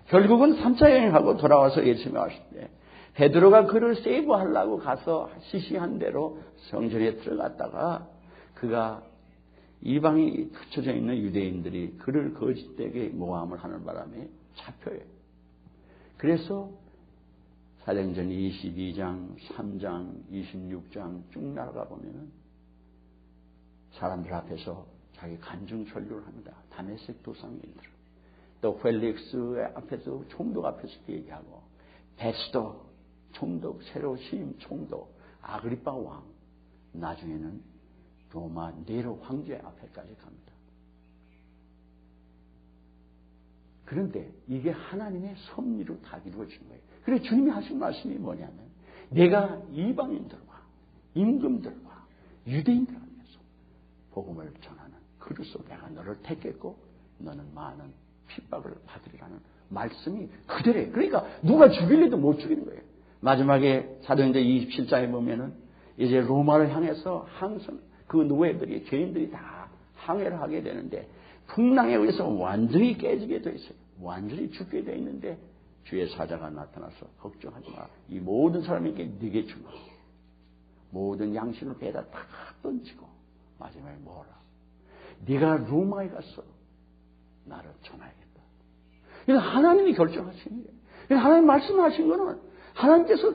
결국은 3차 여행하고 돌아와서 예수님이 하실 때 베드로가 그를 세이브하려고 가서 시시한 대로 성전에 들어갔다가 그가 이방이 흩어져 있는 유대인들이 그를 거짓되게 모함을 하는 바람에 잡혀요. 그래서 사도행전 22장, 3장, 26장 쭉 나아가 보면은 사람들 앞에서 자기 간증 설교를 합니다. 다메섹 도상인들. 또 펠릭스 앞에서 총독 앞에서 얘기하고 베스도 총독, 새로 취임 총독, 아그리파 왕, 나중에는 로마 네로 황제 앞에까지 갑니다. 그런데 이게 하나님의 섭리로 다 이루어진 거예요. 그래서 주님이 하신 말씀이 뭐냐면 내가 이방인들과 임금들과 유대인들 앞에서 복음을 전하는 그로서 내가 너를 택했고 너는 많은 핍박을 받으리라는 말씀이 그대로예요. 그러니까 누가 죽일래도 못 죽이는 거예요. 마지막에 사도행전 27장에 보면은 이제 로마를 향해서 그 노예들이 죄인들이 다 항해를 하게 되는데 풍랑에 의해서 완전히 깨지게 돼 있어요. 완전히 죽게 돼 있는데 주의 사자가 나타나서 걱정하지 마. 이 모든 사람에게 네게 주마. 모든 양식을 배에다 다 던지고 마지막에 뭐라? 네가 로마에 가서 나를 전하야겠다. 이건 하나님이 결정하신 거예요. 하나님 말씀하신 거는 하나님께서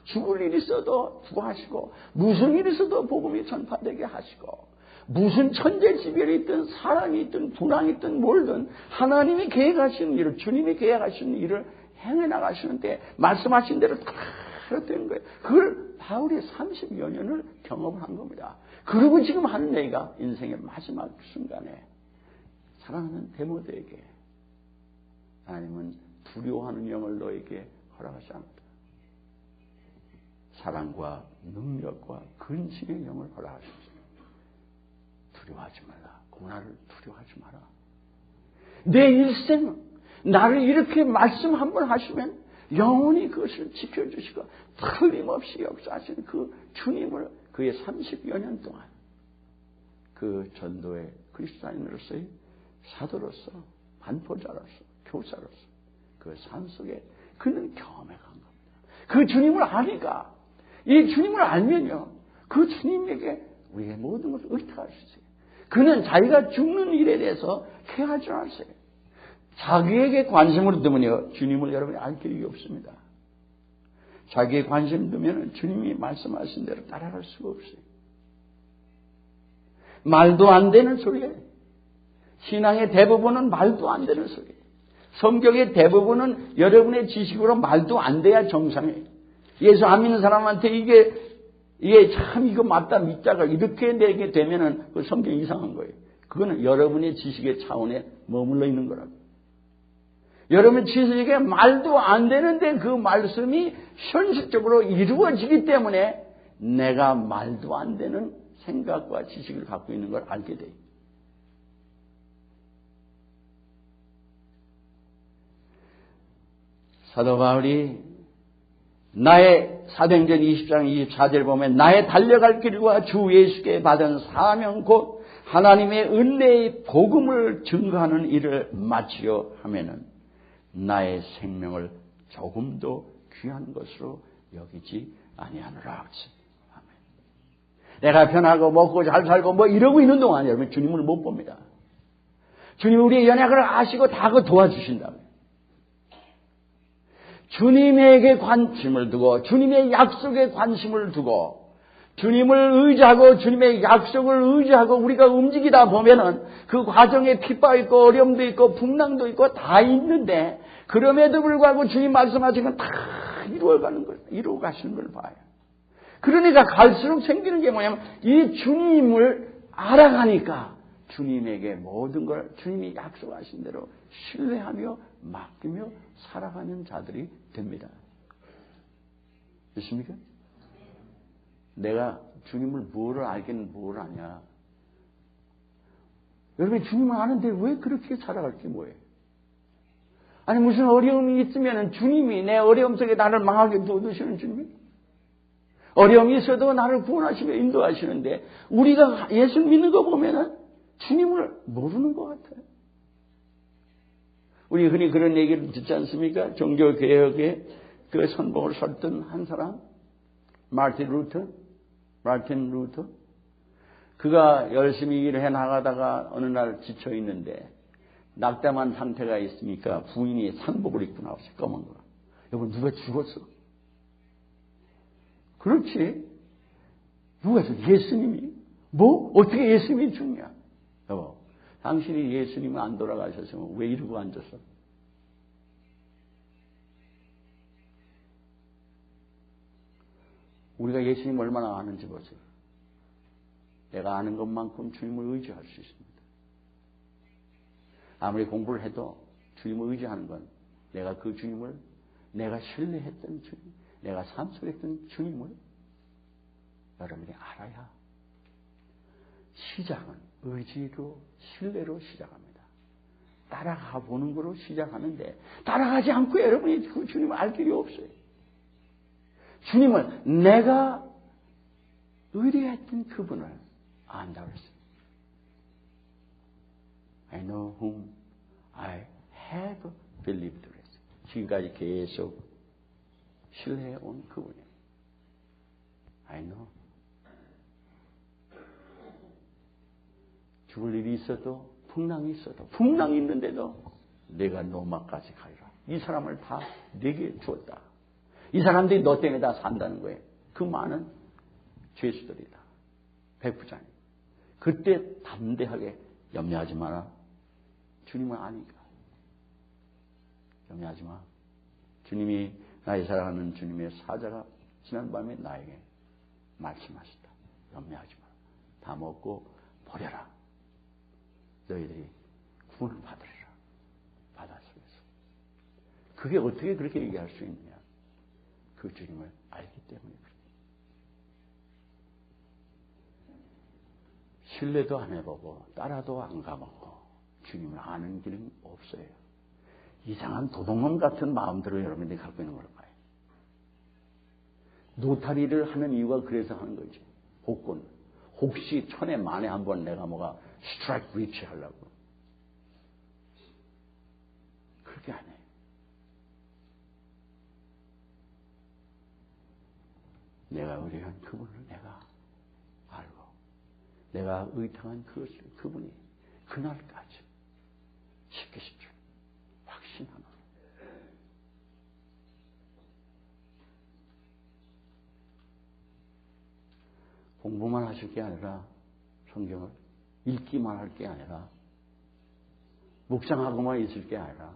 죽을 일이 있어도 구하시고 무슨 일이 있어도 복음이 전파되게 하시고 무슨 천재지변이 있든 사람이 있든 불황이 있든 뭘든 하나님이 계획하시는 일을 주님이 계획하시는 일을 행해 나가시는데 말씀하신 대로 다 된 거예요. 그걸 바울이 30여 년을 경험을 한 겁니다. 그리고 지금 하는 얘기가 인생의 마지막 순간에 사랑하는 데모데에게 하나님은 두려워하는 영을 너에게 허락하지 않았다. 사랑과 능력과 근신의 영을 허락하셨습니다. 두려워하지 말라. 고난을 두려워하지 마라. 내 일생 나를 이렇게 말씀 한번 하시면 영원히 그것을 지켜주시고 틀림없이 역사하신 그 주님을 그의 30여 년 동안 그 전도의 그리스도인으로서의 사도로서 반포자로서 교사로서 그 삶 속에 그는 경험해 간 겁니다. 그 주님을 아니까 이 주님을 알면요 그 주님에게 우리의 모든 것을 의탁할 수 있어요. 그는 자기가 죽는 일에 대해서 케어하지 않았어요. 자기에게 관심을 두면요 주님을 여러분이 알 길이 없습니다. 자기의 관심 두면 주님이 말씀하신 대로 따라갈 수가 없어요. 말도 안 되는 소리예요. 신앙의 대부분은 말도 안 되는 소리예요. 성경의 대부분은 여러분의 지식으로 말도 안 돼야 정상이에요. 예수 안 믿는 사람한테 이게 참 이거 맞다 믿자가 이렇게 내게 되면은 그 성경 이상한 거예요. 그거는 여러분의 지식의 차원에 머물러 있는 거라고. 여러분 지식에 말도 안 되는데 그 말씀이 현실적으로 이루어지기 때문에 내가 말도 안 되는 생각과 지식을 갖고 있는 걸 알게 돼요. 사도 바울이 나의 사도행전 20장 24절 보면 나의 달려갈 길과 주 예수께 받은 사명 곧 하나님의 은혜의 복음을 증거하는 일을 마치려 하면은 나의 생명을 조금도 귀한 것으로 여기지 아니하노라. 아멘. 내가 편하고 먹고 잘 살고 뭐 이러고 있는 동안 여러분 주님을 못 봅니다. 주님이 우리의 연약을 아시고 다 그 도와주신다면 주님에게 관심을 두고 주님의 약속에 관심을 두고 주님을 의지하고 주님의 약속을 의지하고 우리가 움직이다 보면은 그 과정에 핍박 있고 어려움도 있고 풍랑도 있고 다 있는데 그럼에도 불구하고 주님 말씀하시면 다 이루어 가시는 걸 봐요. 그러니까 갈수록 생기는 게 뭐냐면 이 주님을 알아가니까 주님에게 모든 걸 주님이 약속하신 대로 신뢰하며 맡기며 살아가는 자들이 됩니다. 됐습니까? 내가 주님을 뭐를 알겠는 뭘 아냐. 여러분 주님을 아는데 왜 그렇게 살아갈 게 뭐예요? 아니 무슨 어려움이 있으면 주님이 내 어려움 속에 나를 망하게 두시는 주님이 어려움이 있어도 나를 구원하시며 인도하시는데 우리가 예수 믿는 거 보면은 주님을 모르는 것 같아요. 우리 흔히 그런 얘기를 듣지 않습니까? 종교개혁의 그 선봉을 섰던 한 사람 마틴 루터 그가 열심히 일을 해나가다가 어느 날 지쳐 있는데 낙담한 상태가 있으니까 부인이 상복을 입고 나왔어요. 검은 거. 여보 누가 죽었어? 그렇지. 누가 죽었어? 예수님이. 뭐? 어떻게 예수님이 죽냐? 여보 당신이 예수님이 안 돌아가셨으면 왜 이러고 앉았어? 우리가 예수님 얼마나 아는지 보세요. 내가 아는 것만큼 주님을 의지할 수 있습니다. 아무리 공부를 해도 주님을 의지하는 건 내가 그 주님을 내가 신뢰했던 주님, 내가 참석했던 주님을 여러분이 알아야 시작은 의지로 신뢰로 시작합니다. 따라가 보는 거로 시작하는데 따라가지 않고 여러분이 그 주님을 알 길이 없어요. 주님을 내가 의뢰했던 그분을 안다고 했어요. I know whom I have believed. 그랬어요. 지금까지 계속 신뢰해온 그분이에요. I know. 죽을 일이 있어도 풍랑이 있어도 풍랑이 있는데도 내가 노마까지 가리라. 이 사람을 다 내게 주었다. 이 사람들이 너 때문에 다 산다는 거예요. 그 많은 죄수들이다. 백부장이. 그때 담대하게 염려하지 마라. 주님은 아니까. 염려하지 마. 주님이 나의 사랑하는 주님의 사자가 지난밤에 나에게 말씀하셨다. 염려하지 마라. 다 먹고 버려라. 너희들이 구원을 받으리라. 바다 속에서. 그게 어떻게 그렇게 얘기할 수 있느냐. 그 주님을 알기 때문에 그렇습니다. 신뢰도 안 해보고 따라도 안 가보고 주님을 아는 길은 없어요. 이상한 도둑놈 같은 마음들을 여러분들이 갖고 있는 걸 봐요. 노타리를 하는 이유가 그래서 하는 거죠. 복권. 혹시 천에 만에 한 번 내가 뭐가 스트라이크 리치 하려고. 그렇게 안 해요. 내가 의뢰한 그분을 내가 알고 내가 의탁한 그분이 그날까지 지키실 줄 확신하노라. 공부만 하실 게 아니라 성경을 읽기만 할 게 아니라 묵상하고만 있을 게 아니라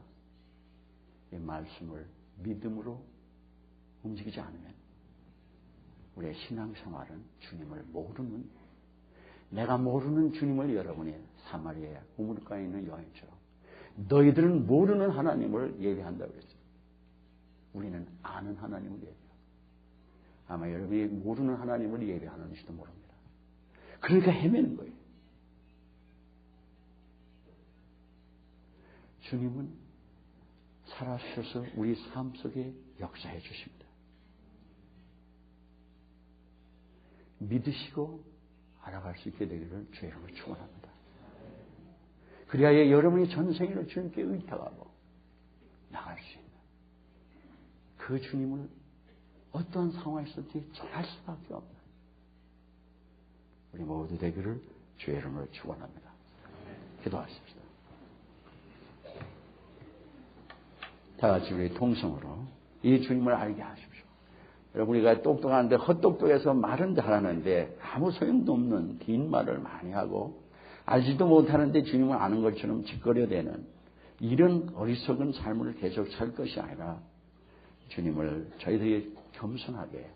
이 말씀을 믿음으로 움직이지 않으면 우리의 신앙생활은 주님을 모르는 내가 모르는 주님을 여러분이 사마리아 우물가에 있는 여인처럼 너희들은 모르는 하나님을 예배한다고 그랬어요. 우리는 아는 하나님을 예배해요. 아마 여러분이 모르는 하나님을 예배하는지도 모릅니다. 그러니까 헤매는 거예요. 주님은 살아주셔서 우리 삶 속에 역사해 주십니다. 믿으시고 알아갈 수 있게 되기를 주의 이름으로 축원합니다. 그리하여 여러분이 전생을 주님께 의탁하고 나갈 수 있는 그 주님을 어떠한 상황에서든지 전할 수밖에 없는 우리 모두 되기를 주의 이름으로 축원합니다. 기도하십시다. 다 같이 우리 통성으로 이 주님을 알게 하십시오. 여러분 우리가 똑똑한데 헛똑똑해서 말은 잘하는데 아무 소용도 없는 긴 말을 많이 하고 알지도 못하는데 주님을 아는 것처럼 짓거려대는 이런 어리석은 삶을 계속 살 것이 아니라 주님을 저희들이 겸손하게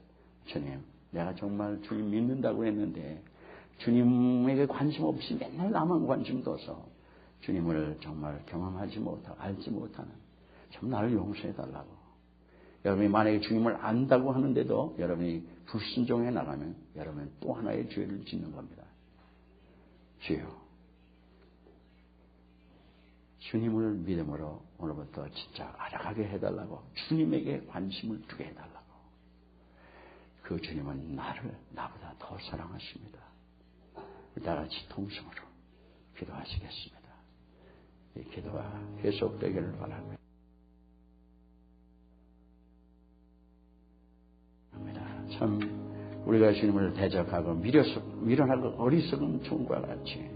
주님 내가 정말 주님 믿는다고 했는데 주님에게 관심 없이 맨날 나만 관심 둬서 주님을 정말 경험하지 못하고 알지 못하는 참 나를 용서해달라고. 여러분이 만약에 주님을 안다고 하는데도 여러분이 불순종해 나가면 여러분은 또 하나의 죄를 짓는 겁니다. 주여 주님을 믿음으로 오늘부터 진짜 알아가게 해달라고 주님에게 관심을 두게 해달라고. 그 주님은 나보다 더 사랑하십니다. 다 같이 통성으로 기도하시겠습니다. 이 기도가 계속되기를 바랍니다. 참 우리가 주님을 대적하고 밀어나고 어리석은 종과 같이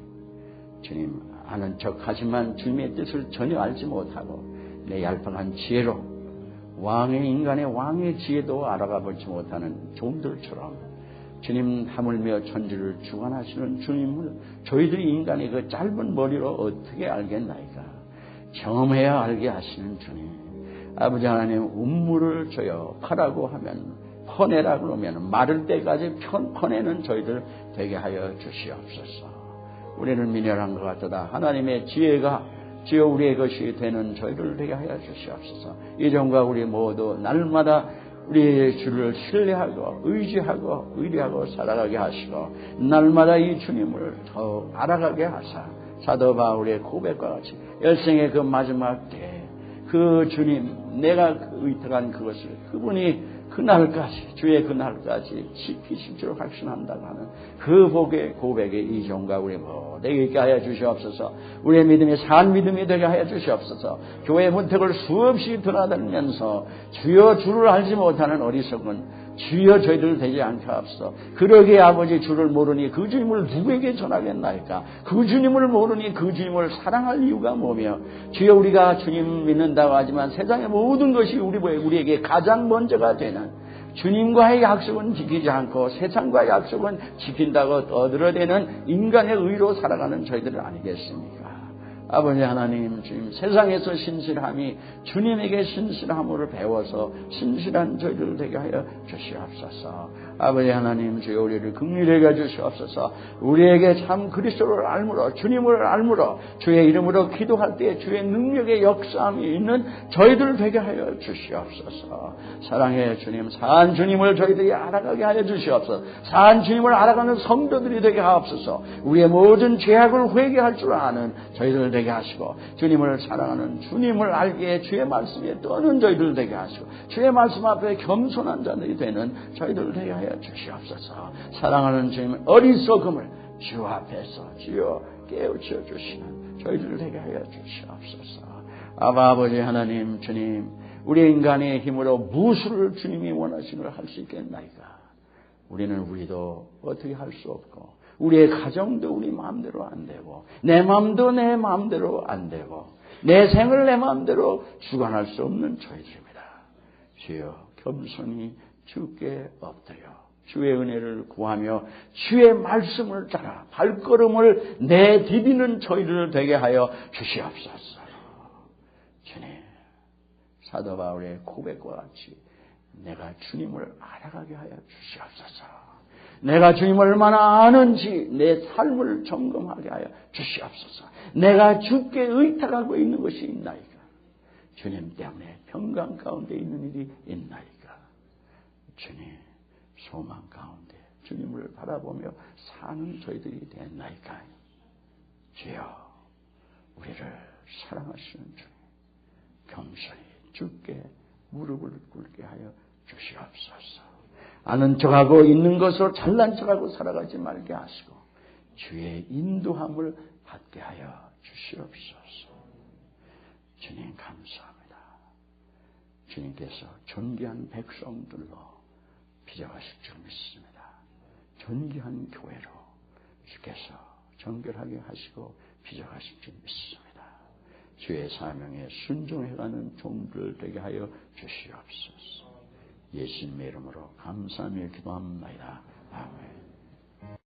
주님 아는 척하지만 주님의 뜻을 전혀 알지 못하고 내 얄팍한 지혜로 인간의 왕의 지혜도 알아가 보지 못하는 종들처럼 주님 하물며 천지를 주관하시는 주님을 저희들이 인간의 그 짧은 머리로 어떻게 알겠나이까. 경험해야 알게 하시는 주님. 아버지 하나님 음물을 줘요. 파라고 하면 퍼내라 그러면 마를 때까지 퍼내는 저희들 되게 하여 주시옵소서. 우리는 미련한 것 같다. 하나님의 지혜가 주여 우리의 것이 되는 저희를 되게 하여 주시옵소서. 이전과 우리 모두 날마다 우리의 주를 신뢰하고 의지하고 의리하고 살아가게 하시고 날마다 이 주님을 더 알아가게 하사 사도 바울의 고백과 같이 일생의 그 마지막 때 그 주님 내가 의탁한 그것을 그분이 그날까지 주의 그날까지 지키실 줄 확신한다고 하는 그 고백의 이종과 우리 모두에게 있게 하여 주시옵소서. 우리의 믿음이 산 믿음이 되게 하여 주시옵소서. 교회 문턱을 수없이 드나들면서 주여 주를 알지 못하는 어리석은 주여 저희들 되지 않게 하옵소서. 그러기에 아버지 주를 모르니 그 주님을 누구에게 전하겠나이까. 그 주님을 모르니 그 주님을 사랑할 이유가 뭐며 주여 우리가 주님 믿는다고 하지만 세상의 모든 것이 우리에게 가장 먼저가 되는 주님과의 약속은 지키지 않고 세상과의 약속은 지킨다고 떠들어대는 인간의 의로 살아가는 저희들 아니겠습니까? 아버지 하나님 주님 세상에서 신실함이 주님에게 신실함으로 배워서 신실한 저희들 되게 하여 주시옵소서. 아버지 하나님 주여 우리를 긍휼히 해 주시옵소서. 우리에게 참 그리스도를 알므로 주님을 알므로 주의 이름으로 기도할 때 주의 능력의 역사함이 있는 저희들 되게 하여 주시옵소서. 사랑의 주님 산 주님을 저희들이 알아가게 하여 주시옵소서. 산 주님을 알아가는 성도들이 되게 하옵소서. 우리의 모든 죄악을 회개할 줄 아는 저희들 되게 하시고 주님을 사랑하는 주님을 알기에 주의 말씀에 떠는 저희들 되게 하시고 주의 말씀 앞에 겸손한 자들이 되는 저희들 되게 하여 주시옵소서. 사랑하는 주님 어리석음을 주 앞에서 주여 깨우쳐 주시는 저희들 되게 하여 주시옵소서. 아버지 하나님 주님 우리 인간의 힘으로 무엇을 주님이 원하시는 걸 할 수 있겠나이까. 우리도 어떻게 할 수 없고 우리의 가정도 우리 마음대로 안 되고 내 마음도 내 마음대로 안 되고 내 생을 내 마음대로 주관할 수 없는 저희들입니다. 주여 겸손히 주께 엎드려 주의 은혜를 구하며 주의 말씀을 따라 발걸음을 내디디는 저희를 되게 하여 주시옵소서. 주님 사도 바울의 고백과 같이 내가 주님을 알아가게 하여 주시옵소서. 내가 주님을 얼마나 아는지 내 삶을 점검하게 하여 주시옵소서. 내가 주께 의탁하고 있는 것이 있나이까? 주님 때문에 평강 가운데 있는 일이 있나이까? 주님 소망 가운데 주님을 바라보며 사는 저희들이 됐나이까? 주여 우리를 사랑하시는 주님 겸손히 주께 무릎을 꿇게 하여 주시옵소서. 아는 척하고 있는 것으로 잘난 척하고 살아가지 말게 하시고 주의 인도함을 받게 하여 주시옵소서. 주님 감사합니다. 주님께서 존귀한 백성들로 빚어가실 줄 믿습니다. 존귀한 교회로 주께서 정결하게 하시고 빚어가실 줄 믿습니다. 주의 사명에 순종해가는 종들 되게 하여 주시옵소서. 예수님의 이름으로 감사하며 기도합니다. 아멘.